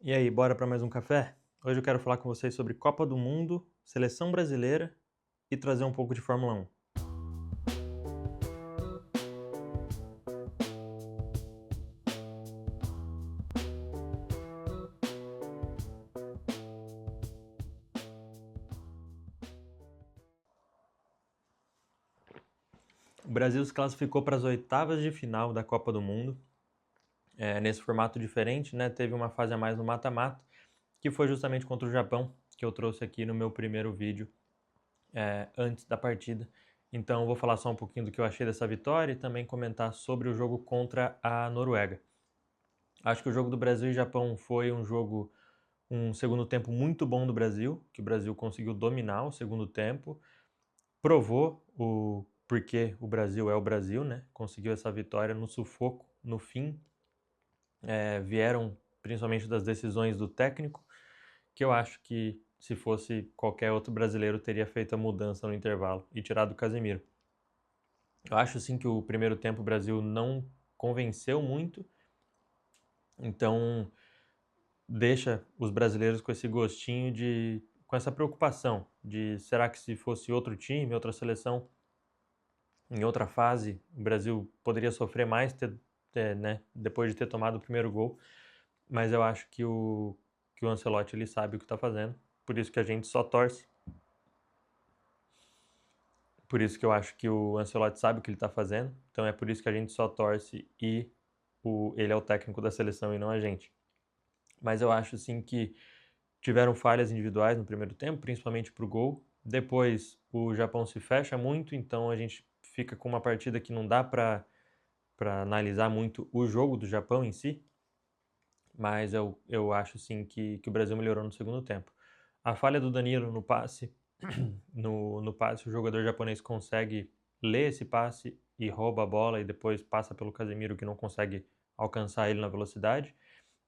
E aí, bora para mais um café? Hoje eu quero falar com vocês sobre Copa do Mundo, seleção brasileira e trazer um pouco de Fórmula 1. O Brasil se classificou para as oitavas de final da Copa do Mundo, nesse formato diferente, né? Teve uma fase a mais no mata-mata, que foi justamente contra o Japão, que eu trouxe aqui no meu primeiro vídeo antes da partida. Então eu vou falar só um pouquinho do que eu achei dessa vitória e também comentar sobre o jogo contra a Noruega. Acho que o jogo do Brasil e Japão foi um segundo tempo muito bom do Brasil, que o Brasil conseguiu dominar o segundo tempo, provou o porquê o Brasil é o Brasil, né? Conseguiu essa vitória no sufoco, no fim. Vieram principalmente das decisões do técnico, que eu acho que se fosse qualquer outro brasileiro teria feito a mudança no intervalo e tirado o Casemiro. Eu acho sim que o primeiro tempo o Brasil não convenceu muito, então deixa os brasileiros com esse gostinho com essa preocupação de será que se fosse outro time, outra seleção, em outra fase, o Brasil poderia sofrer mais, né, depois de ter tomado o primeiro gol, mas eu acho que o Ancelotti ele sabe o que está fazendo, por isso que a gente só torce. Por isso que eu acho que o Ancelotti sabe o que ele está fazendo, então é por isso que a gente só torce e ele é o técnico da seleção e não a gente. Mas eu acho sim que tiveram falhas individuais no primeiro tempo, principalmente para o gol. Depois o Japão se fecha muito, então a gente fica com uma partida que não dá para analisar muito o jogo do Japão em si, mas eu acho sim que o Brasil melhorou no segundo tempo. A falha do Danilo no passe, no passe o jogador japonês consegue ler esse passe e rouba a bola e depois passa pelo Casemiro que não consegue alcançar ele na velocidade.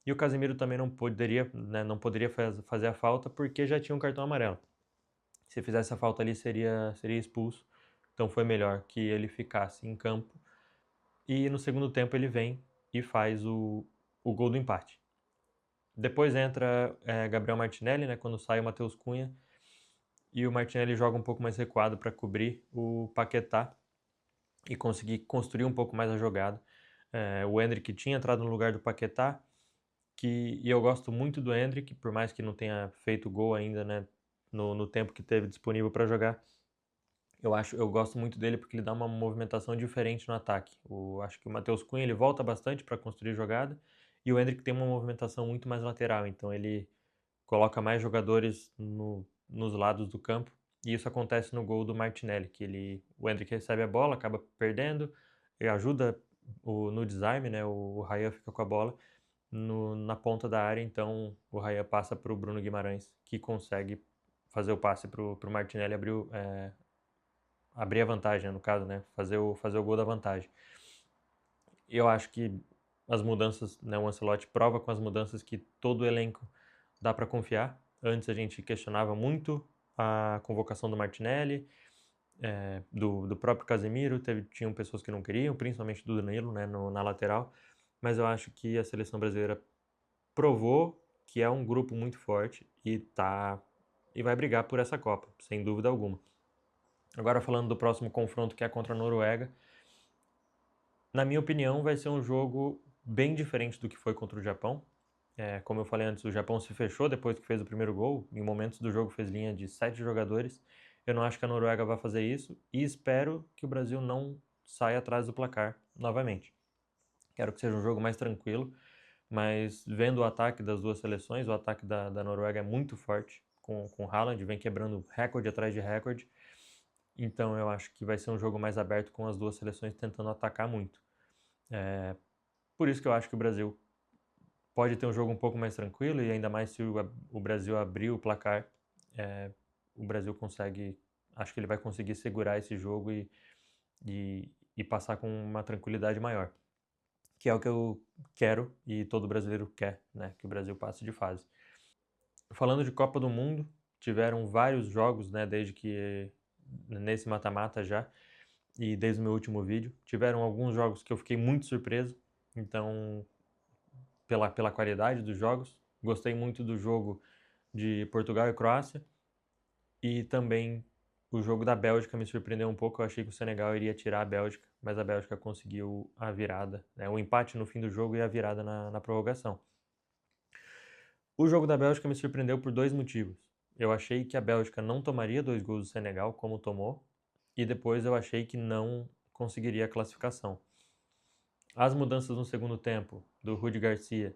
E o Casemiro também não poderia, né, não poderia fazer a falta porque já tinha um cartão amarelo. Se fizesse a falta ali seria expulso. Então foi melhor que ele ficasse em campo. E no segundo tempo ele vem e faz o gol do empate. Depois entra Gabriel Martinelli, né, quando sai o Matheus Cunha. E o Martinelli joga um pouco mais recuado para cobrir o Paquetá e conseguir construir um pouco mais a jogada. O Endrick tinha entrado no lugar do Paquetá, e eu gosto muito do Endrick, por mais que não tenha feito gol ainda, né, no tempo que teve disponível para jogar. Eu gosto muito dele porque ele dá uma movimentação diferente no ataque. Acho que o Matheus Cunha ele volta bastante para construir jogada e o Endrick tem uma movimentação muito mais lateral, então ele coloca mais jogadores nos lados do campo e isso acontece no gol do Martinelli, o Endrick recebe a bola, acaba perdendo, e ajuda no desarme, né, o Rayan fica com a bola na ponta da área, então o Rayan passa para o Bruno Guimarães, que consegue fazer o passe para o Martinelli abrir a vantagem, né, no caso, né, fazer o gol da vantagem. E eu acho que as mudanças, né, o Ancelotti prova com as mudanças que todo o elenco dá para confiar. Antes a gente questionava muito a convocação do Martinelli, do próprio Casemiro, tinham pessoas que não queriam, principalmente do Danilo, né, na lateral, mas eu acho que a seleção brasileira provou que é um grupo muito forte e vai brigar por essa Copa, sem dúvida alguma. Agora falando do próximo confronto que é contra a Noruega, na minha opinião vai ser um jogo bem diferente do que foi contra o Japão. Como eu falei antes, o Japão se fechou depois que fez o primeiro gol, em momentos do jogo fez linha de 7 jogadores. Eu não acho que a Noruega vai fazer isso e espero que o Brasil não saia atrás do placar novamente. Quero que seja um jogo mais tranquilo, mas vendo o ataque das duas seleções, o ataque da Noruega é muito forte, com o Haaland, vem quebrando recorde atrás de recorde. Então eu acho que vai ser um jogo mais aberto com as duas seleções tentando atacar muito. Por isso que eu acho que o Brasil pode ter um jogo um pouco mais tranquilo e ainda mais se o Brasil abrir o placar, o Brasil consegue, acho que ele vai conseguir segurar esse jogo e passar com uma tranquilidade maior, que é o que eu quero e todo brasileiro quer, né, que o Brasil passe de fase. Falando de Copa do Mundo, tiveram vários jogos, né, desde que nesse mata-mata já e desde o meu último vídeo, tiveram alguns jogos que eu fiquei muito surpreso, então pela qualidade dos jogos, Gostei muito do jogo de Portugal e Croácia e também o jogo da Bélgica me surpreendeu um pouco. Eu achei que o Senegal iria tirar a Bélgica, mas a Bélgica conseguiu a virada, né? O empate no fim do jogo e a virada na prorrogação. O jogo da Bélgica me surpreendeu por 2 motivos. Eu achei que a Bélgica não tomaria 2 gols do Senegal, como tomou, e depois eu achei que não conseguiria a classificação. As mudanças no segundo tempo do Rudi Garcia,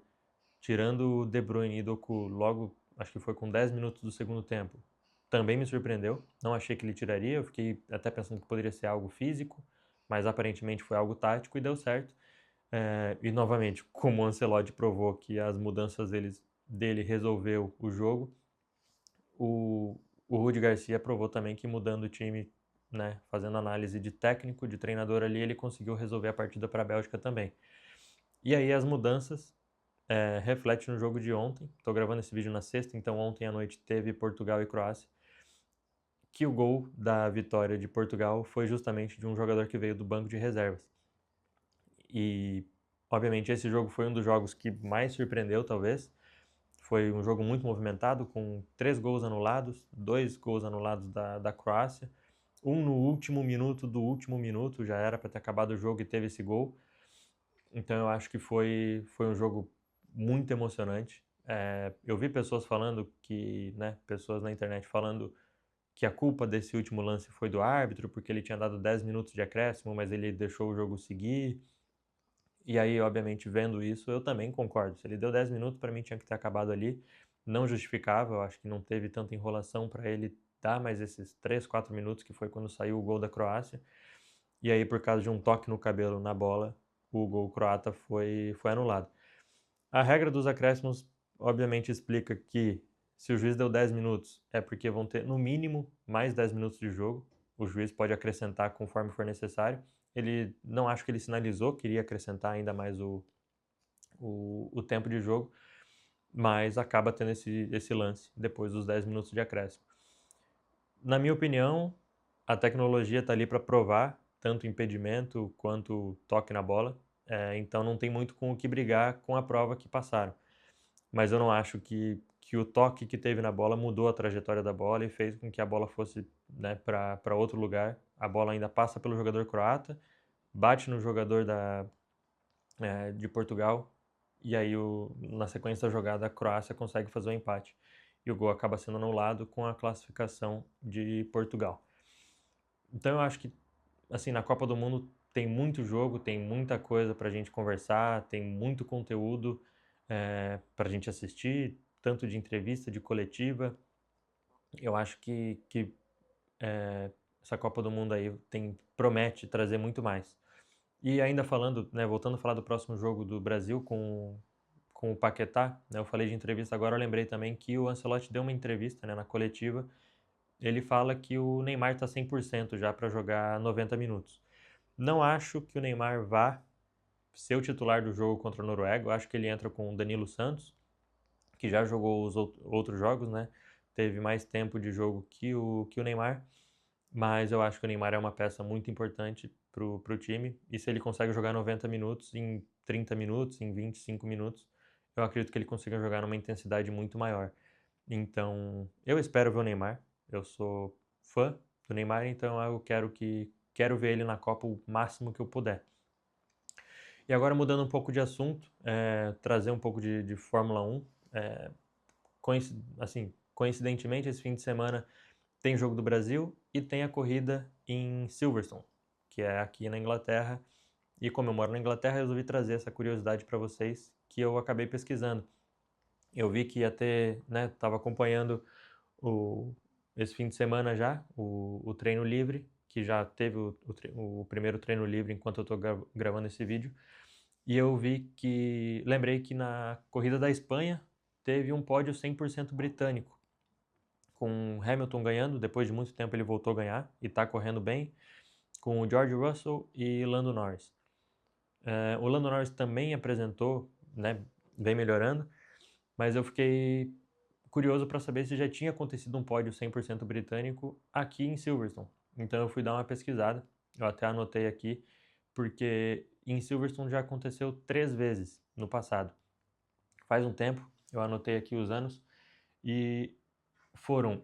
tirando o De Bruyne e Doku logo, acho que foi com 10 minutos do segundo tempo, também me surpreendeu. Não achei que ele tiraria, eu fiquei até pensando que poderia ser algo físico, mas aparentemente foi algo tático e deu certo. E novamente, como o Ancelotti provou que as mudanças dele resolveu o jogo, o Rudi Garcia provou também que mudando o time, né, fazendo análise de técnico, de treinador ali, ele conseguiu resolver a partida para a Bélgica também. E aí as mudanças refletem no jogo de ontem. Estou gravando esse vídeo na sexta, então ontem à noite teve Portugal e Croácia, que o gol da vitória de Portugal foi justamente de um jogador que veio do banco de reservas. E, obviamente, esse jogo foi um dos jogos que mais surpreendeu, talvez. Foi um jogo muito movimentado, com 3 gols anulados, 2 gols anulados da Croácia, um no último minuto do último minuto, já era para ter acabado o jogo e teve esse gol. Então eu acho que foi um jogo muito emocionante. Eu vi pessoas falando que, né, pessoas na internet falando que a culpa desse último lance foi do árbitro, porque ele tinha dado 10 minutos de acréscimo, mas ele deixou o jogo seguir. E aí, obviamente, vendo isso, eu também concordo. Se ele deu 10 minutos, para mim tinha que ter acabado ali. Não justificava, eu acho que não teve tanta enrolação para ele dar mais esses 3, 4 minutos, que foi quando saiu o gol da Croácia. E aí, por causa de um toque no cabelo na bola, o gol croata foi anulado. A regra dos acréscimos, obviamente, explica que se o juiz deu 10 minutos, é porque vão ter, no mínimo, mais 10 minutos de jogo. O juiz pode acrescentar conforme for necessário. Ele não acho que ele sinalizou que iria acrescentar ainda mais o tempo de jogo, mas acaba tendo esse lance depois dos 10 minutos de acréscimo. Na minha opinião, a tecnologia está ali para provar tanto impedimento quanto toque na bola, então não tem muito com o que brigar com a prova que passaram. Mas eu não acho que o toque que teve na bola mudou a trajetória da bola e fez com que a bola fosse, né, para outro lugar. A bola ainda passa pelo jogador croata, bate no jogador de Portugal, e aí na sequência da jogada a Croácia consegue fazer o empate. E o gol acaba sendo anulado com a classificação de Portugal. Então eu acho que, assim, na Copa do Mundo tem muito jogo, tem muita coisa pra gente conversar, tem muito conteúdo pra gente assistir, tanto de entrevista, de coletiva. Eu acho que essa Copa do Mundo aí promete trazer muito mais. E ainda falando, né, voltando a falar do próximo jogo do Brasil com o Paquetá, né, eu falei de entrevista agora, eu lembrei também que o Ancelotti deu uma entrevista, né, na coletiva, ele fala que o Neymar está 100% já para jogar 90 minutos. Não acho que o Neymar vá ser o titular do jogo contra a Noruega, eu acho que ele entra com o Danilo Santos, que já jogou os outros jogos, né, teve mais tempo de jogo que o Neymar, mas eu acho que o Neymar é uma peça muito importante pro time, e se ele consegue jogar 90 minutos em 30 minutos, em 25 minutos, eu acredito que ele consiga jogar numa intensidade muito maior. Então, eu espero ver o Neymar, eu sou fã do Neymar, então eu quero ver ele na Copa o máximo que eu puder. E agora mudando um pouco de assunto, trazer um pouco de Fórmula 1, assim, coincidentemente esse fim de semana tem jogo do Brasil e tem a corrida em Silverstone, que é aqui na Inglaterra. E como eu moro na Inglaterra, eu resolvi trazer essa curiosidade para vocês, que eu acabei pesquisando. Eu vi que ia ter, né, estava acompanhando esse fim de semana já, o treino livre, que já teve o primeiro treino livre enquanto eu estou gravando esse vídeo. E eu lembrei que na corrida da Espanha teve um pódio 100% britânico, com Hamilton ganhando, depois de muito tempo ele voltou a ganhar e está correndo bem, com o George Russell e Lando Norris. O Lando Norris também apresentou, né, vem melhorando, mas eu fiquei curioso para saber se já tinha acontecido um pódio 100% britânico aqui em Silverstone. Então eu fui dar uma pesquisada, eu até anotei aqui, porque em Silverstone já aconteceu 3 vezes no passado. Faz um tempo, Eu anotei aqui os anos e foram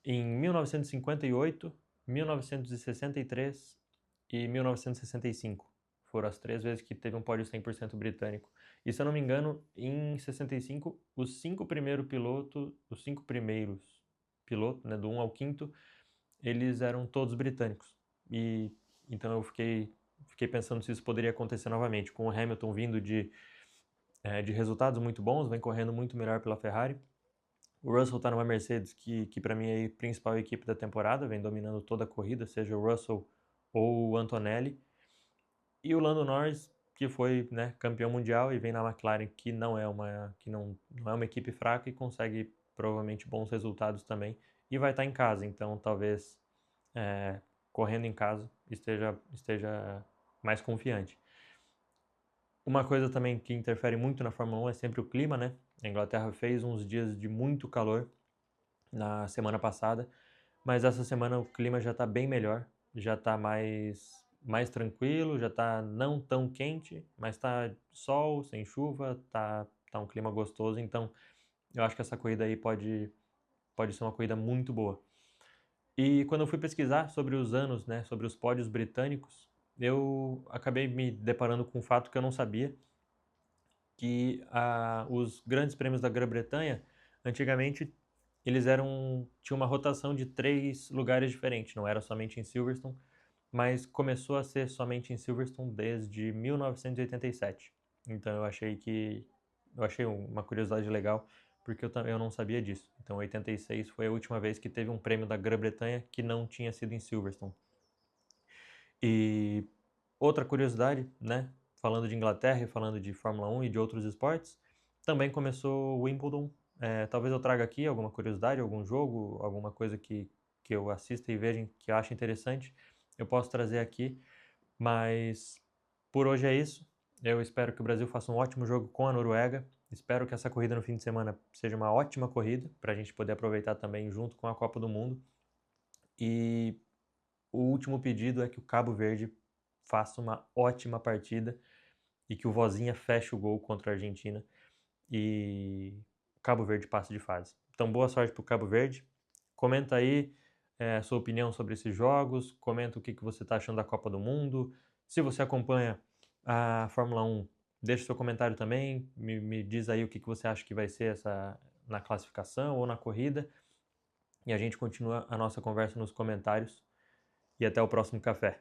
em 1958, 1963 e 1965. Foram as 3 vezes que teve um pódio 100% britânico. E se eu não me engano, em 65, os 5 primeiros pilotos, né, do 1 ao 5º, eles eram todos britânicos. E então eu fiquei pensando se isso poderia acontecer novamente, com o Hamilton vindo de resultados muito bons, vem correndo muito melhor pela Ferrari. O Russell está numa Mercedes que para mim é a principal equipe da temporada, vem dominando toda a corrida, seja o Russell ou o Antonelli. E o Lando Norris, que foi, né, campeão mundial e vem na McLaren, que não é uma equipe fraca e consegue provavelmente bons resultados também. E vai estar em casa, então talvez correndo em casa esteja mais confiante. Uma coisa também que interfere muito na Fórmula 1 é sempre o clima, né? A Inglaterra fez uns dias de muito calor na semana passada, mas essa semana o clima já está bem melhor, já está mais tranquilo, já está não tão quente, mas está sol, sem chuva, tá um clima gostoso, então eu acho que essa corrida aí pode ser uma corrida muito boa. E quando eu fui pesquisar sobre os anos, né, sobre os pódios britânicos, eu acabei me deparando com um fato que eu não sabia, que os grandes prêmios da Grã-Bretanha, antigamente, tinham uma rotação de 3 lugares diferentes, não era somente em Silverstone, mas começou a ser somente em Silverstone desde 1987. Então eu achei uma curiosidade legal, porque eu não sabia disso. Então 86 foi a última vez que teve um prêmio da Grã-Bretanha que não tinha sido em Silverstone. E outra curiosidade, né? Falando de Inglaterra e falando de Fórmula 1 e de outros esportes, também começou o Wimbledon. Talvez eu traga aqui alguma curiosidade, algum jogo, alguma coisa que eu assista e veja que eu acho interessante. Eu posso trazer aqui, mas por hoje é isso. Eu espero que o Brasil faça um ótimo jogo com a Noruega. Espero que essa corrida no fim de semana seja uma ótima corrida, para a gente poder aproveitar também junto com a Copa do Mundo. E o último pedido é que o Cabo Verde faça uma ótima partida e que o Vozinha feche o gol contra a Argentina e o Cabo Verde passe de fase. Então, boa sorte para o Cabo Verde. Comenta aí a sua opinião sobre esses jogos, comenta o que você está achando da Copa do Mundo. Se você acompanha a Fórmula 1, deixa seu comentário também, me diz aí o que você acha que vai ser na classificação ou na corrida. E a gente continua a nossa conversa nos comentários. E até o próximo café.